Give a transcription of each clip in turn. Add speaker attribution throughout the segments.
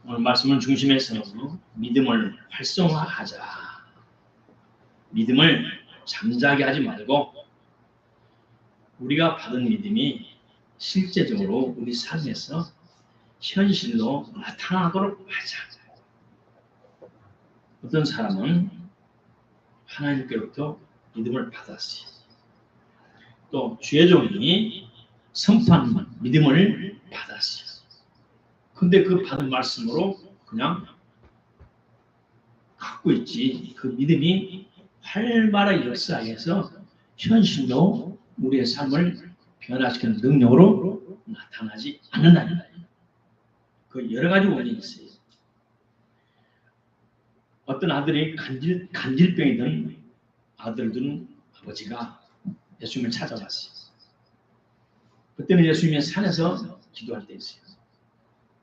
Speaker 1: 오늘 말씀을 중심에서 믿음을 활성화하자. 믿음을 잠자게 하지 말고 우리가 받은 믿음이 실제적으로 우리 삶에서 현실로 나타나도록 하자. 어떤 사람은 하나님께로부터 믿음을 받았어요. 또 주의 종이 선포한 믿음을 받았어요. 근데 그 받은 말씀으로 그냥 갖고 있지, 그 믿음이 활발하게 역사해서 현실로 우리의 삶을 변화시키는 능력으로 나타나지 않는다는 거예요. 그 여러 가지 원인이 있어요. 어떤 아들이 간질병이든 아들든 아버지가 예수님을 찾아왔어요. 그때는 예수님이 산에서 기도할 때 있어요.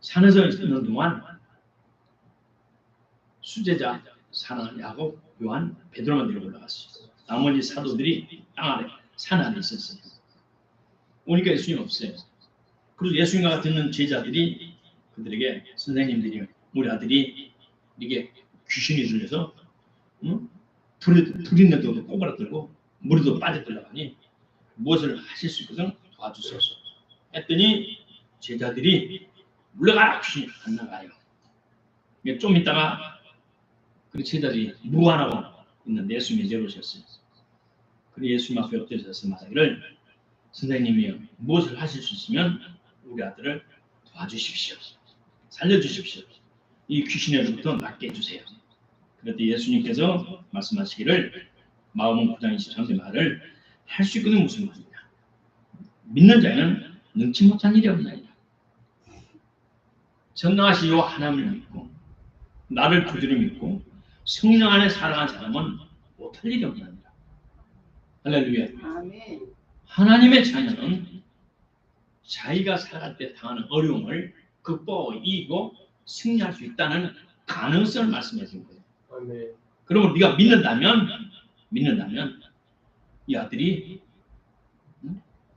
Speaker 1: 산에서 있는 동안 수제자 사나 야곱, 요한, 베드로만 데리고 올라갔어요. 나머지 사도들이 땅 아래, 산 안에 있었어요. 오니까 예수님 없어요. 그리고 예수님과 같은 제자들이 그들에게, 선생님들이 우리 아들이 이게 귀신이 들려서 불이 내도 꼬부라들고 물에도 빠져들어가니 무엇을 하실 수 있거든 도와주소서 했더니 제자들이 물러가라, 귀신이 안 나가요. 좀 있다가 그 제자들이 무관하고 있는데 예수님이 내려오셨어요. 그리고 예수님 앞에 엎드려서 말하기를, 선생님이요, 무엇을 하실 수 있으면 우리 아들을 도와주십시오. 살려주십시오. 이 귀신에로부터 낫게 해주세요. 그랬더니 예수님께서 말씀하시기를, 마음은 9장 23절 말을, 할 수 있거든 무슨 말이냐. 믿는 자는 능치 못한 일이 없나이다. 전능하신 요 하나님을 믿고 나를 구주로 믿고 성령 안에 살아가는 사람은 못할 일이 없나이다. 할렐루야.
Speaker 2: 아멘.
Speaker 1: 하나님의 자녀는 자기가 살아갈 때 당하는 어려움을 극복하고 이기고 승리할 수 있다는 가능성을 말씀해 준 거예요.
Speaker 3: 아멘.
Speaker 1: 그러면 네가 믿는다면 이 아들이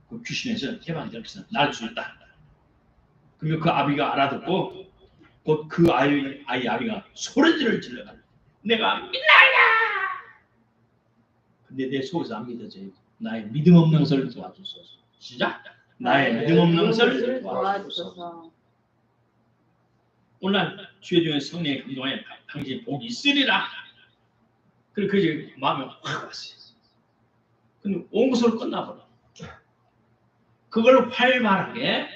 Speaker 1: 그 귀신에서 해방될 것을 날 수 있다. 그리고 그 아비가 알아듣고 곧 그 아비가 소리를 질러가, 내가 믿나이다. 근데 내 속에서 안 믿어져요. 나의 믿음 없는 것을 도와주소서. 시작. 나의 믿음 없는 것을 도와주소서. 오늘 주의 종의 성령의 감동에 당신 복이 있으리라. 그리고 그 마음에 확 왔어요. 근데 온 것으로 끝나버려. 그걸 활발하게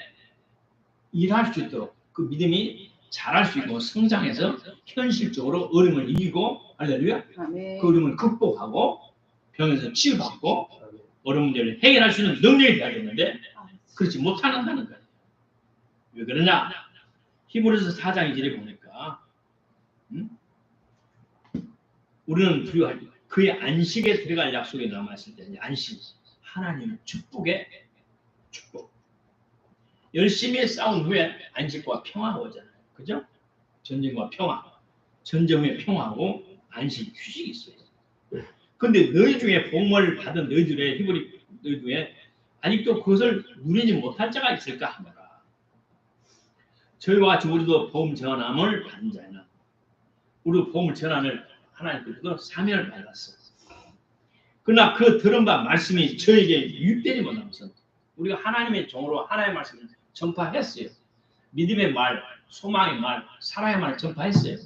Speaker 1: 일할 수 있도록 그 믿음이 자랄 수 있고 성장해서 현실적으로 어려움을 이기고, 할렐루야,
Speaker 2: 아멘.
Speaker 1: 그 어려움을 극복하고 병에서 치유받고 어려운 문제를 해결할 수 있는 능력이 돼야 되는데 그렇지 못한다는 거예요. 왜 그러냐? 히브리서 4장 2절에 보니까 우리는 불효할 그의 안식에 들어갈 약속이 남아있을 때, 안식, 하나님의 축복의 축복. 열심히 싸운 후에 안식과 평화가 오잖아요. 그죠? 전쟁과 평화. 전쟁 후에 평화하고 안식, 휴식이 있어요. 근데 너희 중에 복음을 받은 너희들의 히브리 너희 중에 아직도 그것을 누리지 못할 자가 있을까 하노라. 저희와 같이 우리도 복음 전함을 받은 자는 우리도 복음을 전하는 하나님께서도 사명을 받았어요. 그러나 그 들은 바 말씀이 저에게 유익되지 못하면서 우리가 하나님의 종으로 하나님의 말씀을 전파했어요. 믿음의 말, 소망의 말, 사랑의 말을 전파했어요.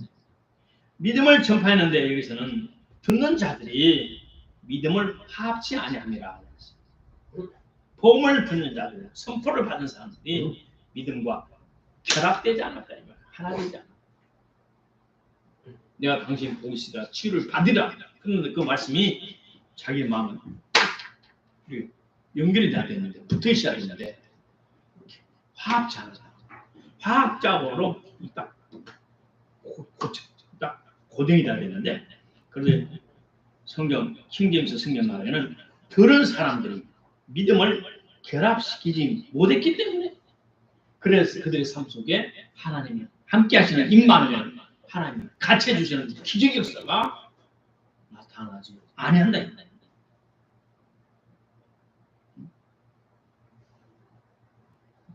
Speaker 1: 믿음을 전파했는데 여기서는 듣는 자들이 믿음을 화합치 아니함이라. 복음을 듣는 자들, 선포를 받는 사람들이 믿음과 결합되지 않았다. 하나 되지 않았다. 내가 당신 보고 있으라 치유를 받으라. 그런데 그 말씀이 자기 마음은 연결이 다 됐는데, 붙어 있어야 되는데 화합치 않았다. 화합작으로 딱 고정이 다 됐는데, 그런데 성경 킹제임스 성경 말에는 들은 사람들이 믿음을 결합시키지 못했기 때문에, 그래서 그들의 삶 속에 하나님이 함께 하시는 임마누엘, 하나님이 같이 해주시는 기적의 역사가 나타나지 아니한다.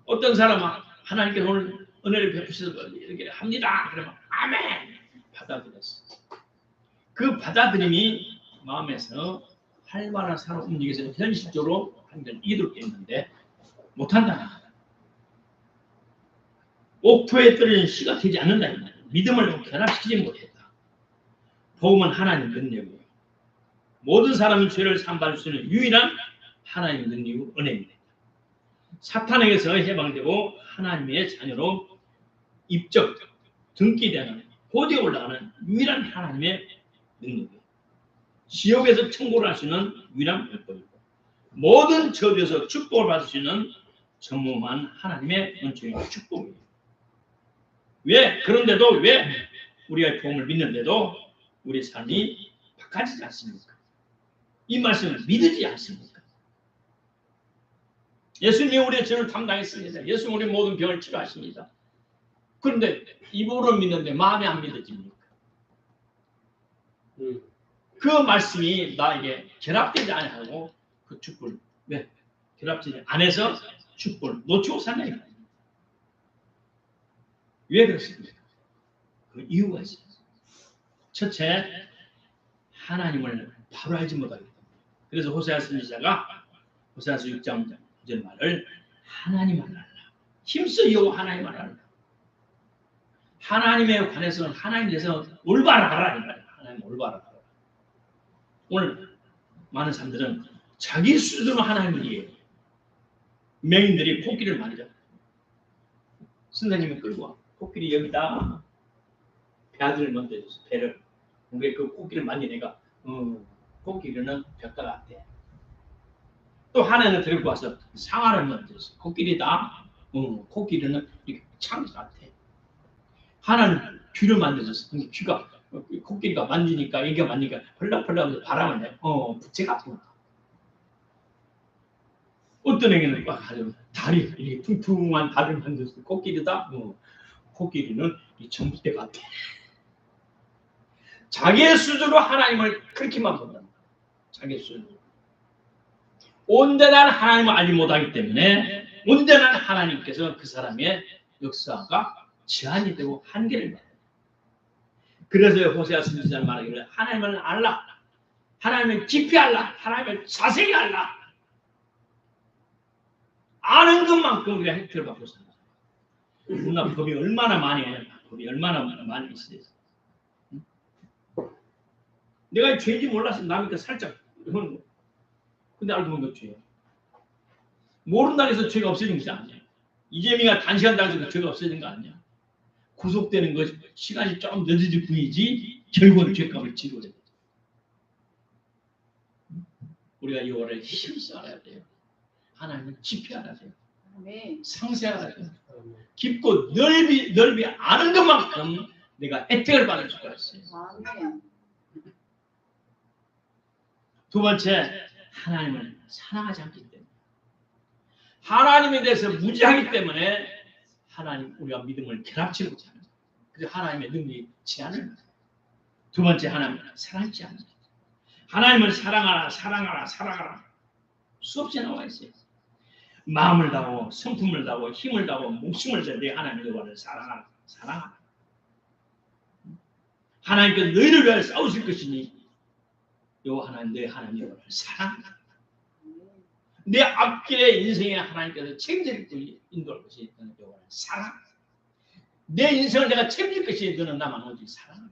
Speaker 1: 어떤 사람은 하나님께서 오늘 은혜를 베푸셔서 이렇게 합니다. 그러면 아멘 받아들였어. 그 받아들임이 마음에서 활발한 사람 움직여서 현실적으로 한번 이룰 게 있는데 못한다. 옥토에 떨어진 씨가 되지 않는다. 믿음을 결합시키지 못했다. 복음은 하나님 능력이에요. 모든 사람이 죄를 사함받을 수 있는 유일한 하나님의 능력이고 은혜입니다. 사탄에게서 해방되고 하나님의 자녀로 입적, 등기되는 고대에 올라가는 유일한 하나님의 능력이에요. 지옥에서 천국을 할 수 있는 유일한 방법이고 모든 저주에서 축복을 받을 수 있는 전무한 하나님의 은총의 축복이에요. 왜? 그런데도 왜 우리가 복음을 믿는데도 우리 삶이 바꿔지지 않습니까? 이 말씀을 믿지 않습니까? 예수님이 우리의 죄를 담당했습니다. 예수님이 우리 모든 병을 치료하십니다. 그런데 입으로 믿는데 마음이 안 믿어집니까? 그 말씀이 나에게 결합되지 않고 그 축복을 왜? 결합되지 않아서 축복을 놓치고 사냐? 왜 그렇습니까? 그 이유가 있어요. 첫째, 하나님을 바로 알지 못하기 때문에. 그래서 호세아 선지자가 호세아서 6장 9절 말을 하나님을 알라. 힘써 여호와 하나님을 알라. 하나님에 관해서는 하나님에 대해서 올바로 알아라. 하나님 올바로 알아라. 오늘 많은 사람들은 자기 수준으로 하나님을 이해해요. 맹인들이 코끼리를 만져. 선생님이 끌고 와. 코끼리 여기다 배아들을 만져줘서 배를. 우리 그 코끼리를 만지니까 코끼리는 벽가 같아. 또 하나는 데리고 와서 상아를 만져서 코끼리다. 코끼리는 이렇게 창 같아. 하나는 귀를 만져서 귀가 코끼리가 만지니까 애가 만지니까 펄럭펄럭 바람을 내. 부채 같은 거. 어떤 애기는 막 다리 이렇게 퉁퉁한 다리를 만져서 코끼리다. 코끼리는 이 전봇대 같아. 자기의 수준으로 하나님을 그렇게만 본다. 자기의 수준으로. 온전한 하나님을 알지 못하기 때문에 온전한 하나님께서 그 사람의 역사가 제한이 되고 한계를 받아요. 그래서 호세아 선지자는 말하기를 하나님을 알라. 하나님을 깊이 알라. 하나님을 자세히 알라. 아는 것만큼 우리가 혜택을 받고 삽니다. 우리나라 법이 얼마나 많이 해요. 법이 얼마나 많이 있어요. 내가 죄인지 몰라서 남이니까 살짝 이건 근데 알고 보면 죄예요. 모른다고 해서 죄가 없어진 것이 아니에요. 이재명이가 단시간 당해서 죄가 없어진 거 아니야. 구속되는 것 시간이 좀 늦어질 뿐이지 결국은 죄값을 치러야 돼요. 우리가 이거를 힘써 알아야 돼요. 하나님을 깊이 알아야 돼요. 상세히 알아야 돼요. 깊고 넓이 아는 것만큼 내가 혜택을 받을 수가 있어요. 두 번째, 하나님을 사랑하지 않기 때문에. 하나님에 대해서 무지하기 때문에 하나님 우리가 믿음을 결합치 못하는 거예요. 그래서 하나님의 능력이 제한을 받아요. 두 번째, 하나님을 사랑하지 않는 거예요. 하나님을 사랑하라, 사랑하라, 사랑하라. 수없이 나와 있어요. 마음을 다하고 성품을 다하고 힘을 다하고 목숨을 다해 내 하나님의 여호와를 사랑하라, 사랑하라. 하나님께서 너희를 위하여 싸우실 것이니 여호와 하나님 너희 하나님 여호와를 사랑하라. 내 앞길의 인생에 하나님께서 책임질 것이 인도할 것이 너는 여호와를 사랑하라. 내 인생을 내가 책임질 것이 너는 나만 오직 사랑하라.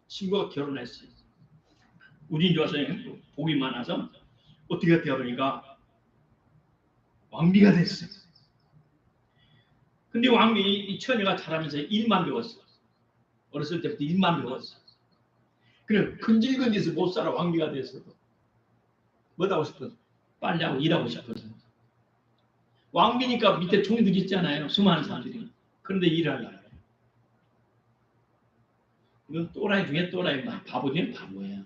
Speaker 1: 친구가 결혼했어요. 우리 좋아서 복이 많아서 어떻게 되어보니까 왕비가 됐어요. 근데 이 처녀가 자라면서 일만 배웠어. 어렸을 때부터 일만 배웠어. 그래 근질근질해서 못 살아. 왕비가 됐어도 뭐 하고 싶어서 빨리하고 일하고 싶어서. 왕비니까 밑에 종들이 있잖아요. 수많은 사람들이. 그런데 일하려고 해요. 이건 또라이 중에 또라이, 바보 중에 바보야.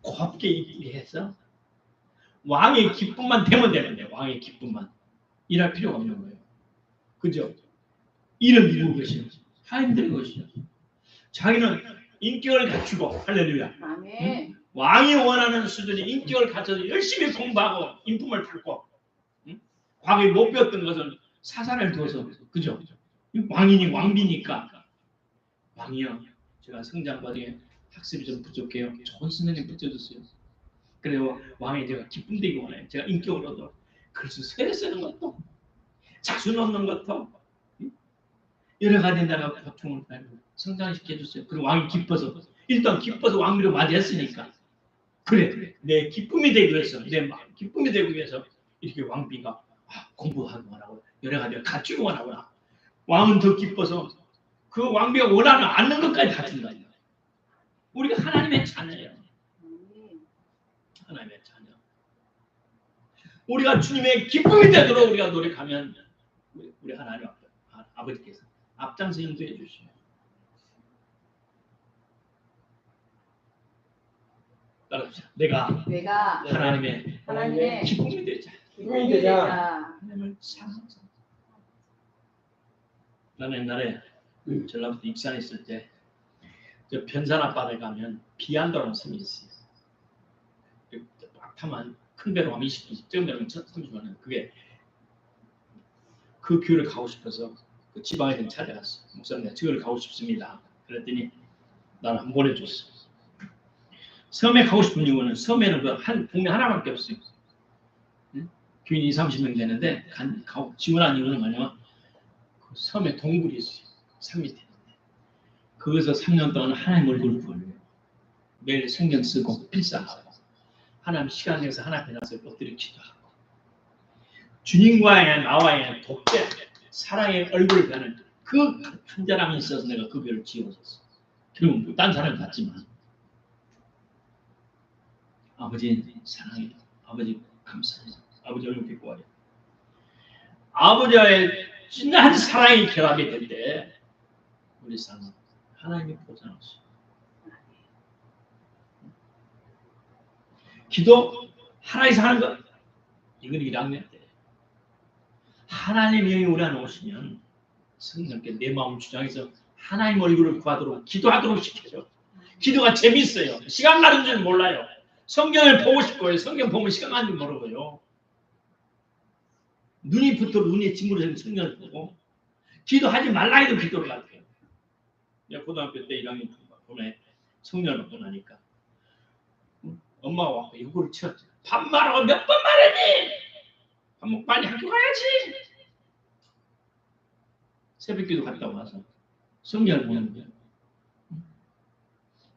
Speaker 1: 곱게 일해서 왕의 기쁨만 되면 되는데 왕의 기쁨만 일할 필요가 없는 거예요. 그죠? 일은 미국 것이요. 다 힘든 것이요. 자기는 인격을 갖추고 할렐루야. 응? 왕이 원하는 수준의 인격을 갖춰서 열심히 공부하고 인품을 닦고 응? 과거에 못 배웠던 것은 사사를 두어서 그죠? 왕이니 왕비니까. 왕이요. 제가 성장 과정에 학습이 좀 부족해요. 좋은 선생님 붙여줬어요. 그래요. 왕이 제가 기쁨되기 원해요. 제가 인격으로도. 그래서 세례 쓰는 것도 자수 놓는 것도 여러 가지 내가 고통을 받고 성장시켜줬어요. 그리고 왕이 기뻐서 일단 기뻐서 왕비로 맞이했으니까 그래 내 기쁨이 되기 위해서 내 마음 기쁨이 되기 위해서 이렇게 왕비가 공부하고 하라고 여러 가지를 갖추고 하라구나. 왕은 더 기뻐서 그 왕비가 원하는 않는 것까지 갖춘 거예요. 우리가 하나님의 자녀예요. 하나님의 자녀. 우리가 주님의 기쁨이 되도록 우리가 노력하면 우리 하나님 아버지께서 앞장서 인도해 주시면 따라합시다. 내가 하나님의 기쁨이 되자. 하나님을 사랑하자. 나는 옛날에 전라북도 익산에 있을 때 저 변산 앞바다에 가면 비안도라는 섬이 있어요. 막타만 큰 배로 가면 20분, 작은 배로 가면 30분 원. 그게 그 교회를 가고 싶어서 그 지방에 좀 찾아갔어. 목사님, 내가 저기를 가고 싶습니다. 그랬더니 나를 한번 보내줬어. 섬에 가고 싶은 이유는 섬에는 그 한 동네 하나밖에 없어요. 응? 교인이 30명 되는데 지원한 이유는 뭐냐면 그 섬에 동굴이 있어요. 산 밑에. 거기서 3년 동안 하나님 얼굴을 보려요. 매일 성경 쓰고 필사하고 하나님 시간 내서 하나님 앞에 나서 엎드려 기도하고 주님과의 나와의 독재 사랑의 얼굴을 가는 그 간절함이 있어서 내가 그 교회를 지어줬어. 결국 딴 사람이 같지만 아버지 사랑해. 아버지 감사해. 아버지 얼굴 뵙고 와요. 아버지와의 진한 사랑이 결합이 될 때 우리 삶은 하나님이 보장하시오. 기도 하나님께서 하는 것 이건 1학년 때 하나님의 영이 우리 안에 오시면 성령께 내 마음 주장해서 하나님 얼굴을 구하도록 기도하도록 시켜줘. 기도가 재밌어요. 시간 가는 줄 몰라요. 성경을 보고 싶고요. 성경 보면 시간 가는 줄 모르고요. 눈이 붙도록 눈에 징그러진 성경을 보고 기도하지 말라 해도 기도를 같아요. 내가 고등학교 때 1학년 봄에 성령을 받고 나니까 엄마가 와서 이거를 치웠지. 밥 말하고 몇 번 말했니? 밥 먹고 빨리 학교 가야지. 새벽기도 갔다 와서 성경을 보는 거예요.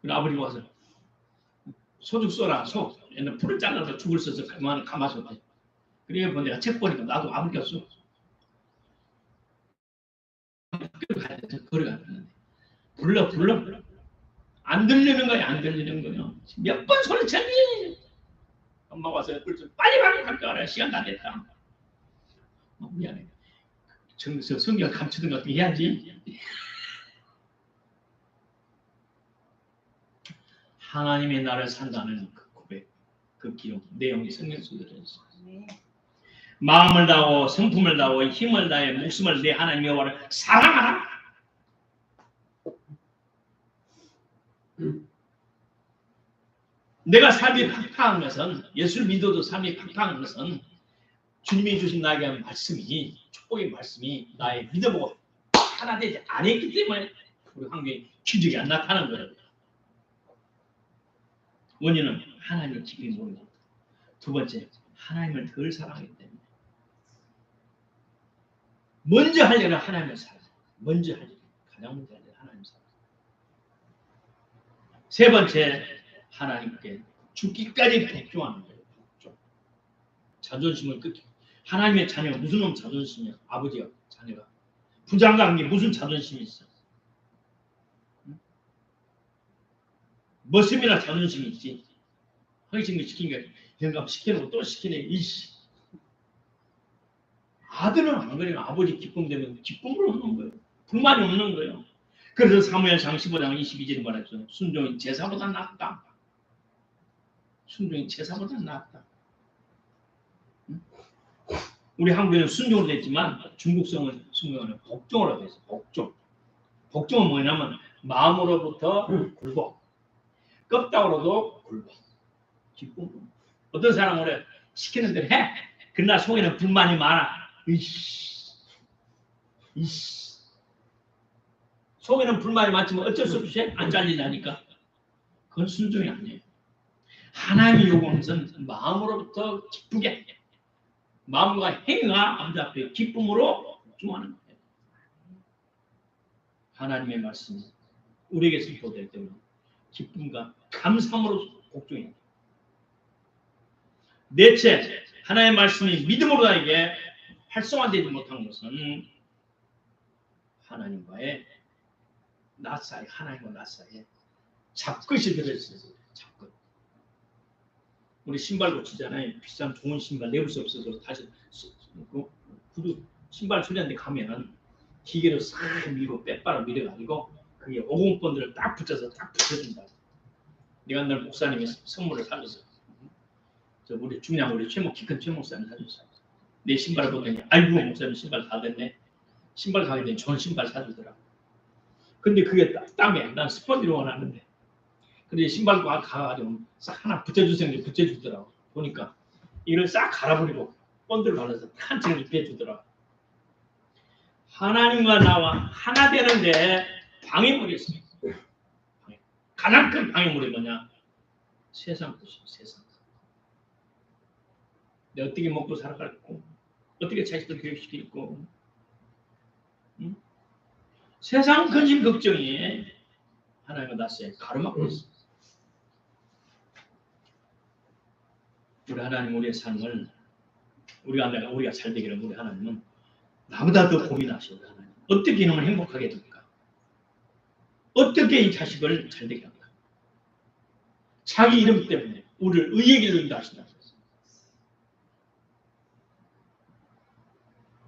Speaker 1: 그리고 아버지가 와서 소죽 써라. 소. 옛날 풀을 잘라서 죽을 써서 가마솥에. 그래서 내가 책 보니까 나도 아버지가 써. 학교를 가야 돼. 걸어갔는데 불러. 안 들리는 거야. 안 들리는 거예요. 몇 번 소리쳤니? 엄마 와서 빨리 학교 가라. 시간 다 됐다. 미안해. 성경 감추던 것 해야지. 하나님의 나를 산다는 그 고백, 그 기록, 내용이 성경 속에 들어있어요. 마음을 다하고 성품을 다하고 힘을 다해 목숨을 내 하나님 여호와를 사랑하라. 내가 삶이 팍팍한 것은 예수를 믿어도 삶이 팍팍한 것은 주님이 주신 나에게 말씀이 축복의 말씀이 나의 믿어보고 하나 되지 않았기 때문에 우리 환경에 기적이 안 나타나는 거예요. 원인은 하나님을 깊이 모르는 것. 두 번째, 하나님을 덜 사랑하기 때문에. 먼저 하려면 하나님을 사랑. 먼저 하려면 가장 먼저 하려면 하나님을 사랑. 세 번째, 하나님께 죽기까지 복종하는 거예요. 복종. 자존심을 끊기. 하나님의 자녀가 무슨 놈 자존심이야? 아버지가 자녀가 부장관계 무슨 자존심이 있어? 머슴이나 자존심이 있지. 하기 시킨 게 영감 시켜놓고 또 시키네. 이씨. 아들은 안 그래요. 아버지 기쁨 되면 기쁨으로 없는 거예요. 불만이 없는 거예요. 그래서 사무엘상 15장 22절에 말했죠. 순종이 제사보다 낫다. 순종이 제사보다 낫다. 우리 한국에는 순종으로 됐지만 중국성은 순종은 복종으로 됐어요. 복종. 복종은 뭐냐면 마음으로부터 굴복. 껍다으로도 굴복. 기쁨. 어떤 사람은 그래 시키는 대로 해. 그러나 속에는 불만이 많아. 이씨. 속에는 불만이 많지만 어쩔 수 없이 안 잘리다니까. 그건 순종이 아니에요. 하나님이 요구하는 것은 마음으로부터 기쁘게, 마음과 행위가 암답해 기쁨으로 복종하는 거예요. 하나님의 말씀이 우리에게 선포될 때는 기쁨과 감사함으로 복종해야 돼요. 넷째, 하나님의 말씀이 믿음으로 나에게 활성화되지 못한 것은 하나님과의 나 사이, 하나님과 나 사이에 잡끝이 들어있어요. 잡끝. 우리 신발 고치잖아요. 비싼 좋은 신발 내볼 수 없어서 다시 구두 신발 소리한테 가면은 기계로 싹 밀고 빼빠라 밀어가지고 그게 오공본들을 딱 붙여서 딱 붙여준다. 내가 날 목사님이 선물을 사줬어. 저 우리 중량 우리 최목 키큰 최 목사님 사줬어. 내 신발을 보더니 아이고 목사님 신발 다 됐네. 신발 가게 되니 좋은 신발 사주더라. 근데 그게 땀에 난 스펀지로 원하는데. 근데 신발 가가지고 싹 하나 붙여주세요. 붙여주더라고. 보니까 이걸 싹 갈아버리고 본드를 발라서 한층 입혀주더라고. 하나님과 나와 하나 되는데 방해물이 있어요. 가장 큰 방해물이 뭐냐? 세상 것이요. 세상. 내가 어떻게 먹고 살아갈고 어떻게 자식들 교육시키고 응? 세상 근심 걱정이 하나님과 나서에 가로막고 있어요. 우리 하나님 우리의 삶을 우리가 잘 되기를 우리 하나님은 나보다 더 고민하시고 하나님 어떻게 이놈을 행복하게 될까? 어떻게 이 자식을 잘 되게 할까? 자기 이름 때문에 우리를 의의 길로 인도하신다.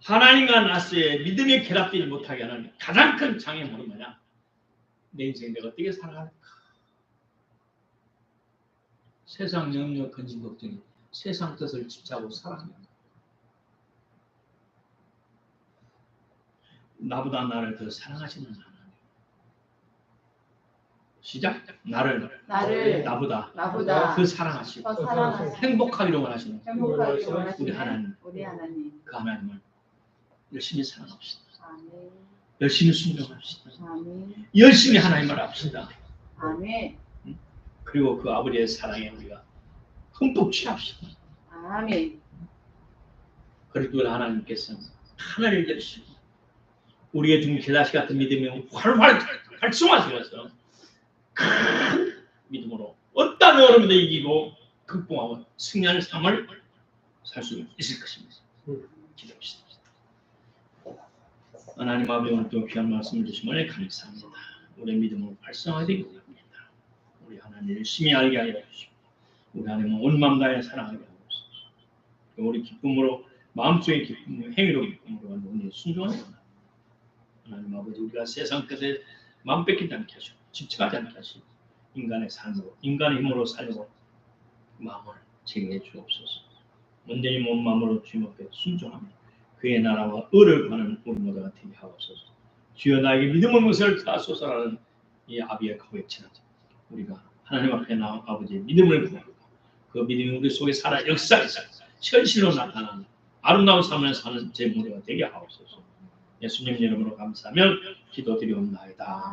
Speaker 1: 하나님과 나서의 믿음이 결합되지 못하게 하는 가장 큰 장애물은 뭐냐? 내 인생 내가 어떻게 살아갈까? 세상 영역 근심 걱정이 세상 뜻을 집착하고 살아가는 나보다 나를 더 사랑하시는 하나님. 시작. 나보다 더 사랑하시고 행복하기로 원하시는 우리 하나님. 그 하나님을 열심히 사랑합시다.
Speaker 2: 아멘.
Speaker 1: 열심히 순종합시다.
Speaker 2: 아멘.
Speaker 1: 열심히 하나님을 합시다.
Speaker 2: 아멘.
Speaker 1: 그리고 그 아버지의 사랑에 우리가 흠뻑 취합시다.
Speaker 2: 아멘.
Speaker 1: 그리고 하나님께서는 하나님을 열심히 우리의 중 계다시 같은 믿음이 활활 활성화되어서 큰 믿음으로 어떤 어려움도 이기고 극복하고 승리하는 삶을 살 수 있을 것입니다. 기도합시다. 하나님 아버지 오늘 또 귀한 말씀을 주시면 감사합니다. 우리의 믿음으로 활성화되기 원합니다. 우리 하나님 열심히 알게 하여 주시고 우리 하나님은 온 마음 다해 사랑하게 하고 주옵소서. 우리 기쁨으로 마음속의 기쁨으로 행위로 기쁨으로 우리 순종하게 원합니다. 하나님 아버지 우리가 세상 끝에 마음 뺏기지 않게 하시고 집착하지 않게 하시고 인간의 삶으로 인간의 힘으로 살고 마음을 제게 주옵소서. 온전히 몸 마음으로 주님 앞에 순종하며 그의 나라와 의를 구하는 우리 모두가 되게 하옵소서. 주여 나에게 믿음의 것을 다소서라는 이 아비의 고백처럼 우리가 하나님 앞에 나와 아버지의 믿음을 구하고 그 믿음이 우리 속에 살아 역사에서 현실로 나타나는 아름다운 삶을 사는 제 모두가 되게 하옵소서. 예수님 이름으로 감사하며 기도드리옵나이다.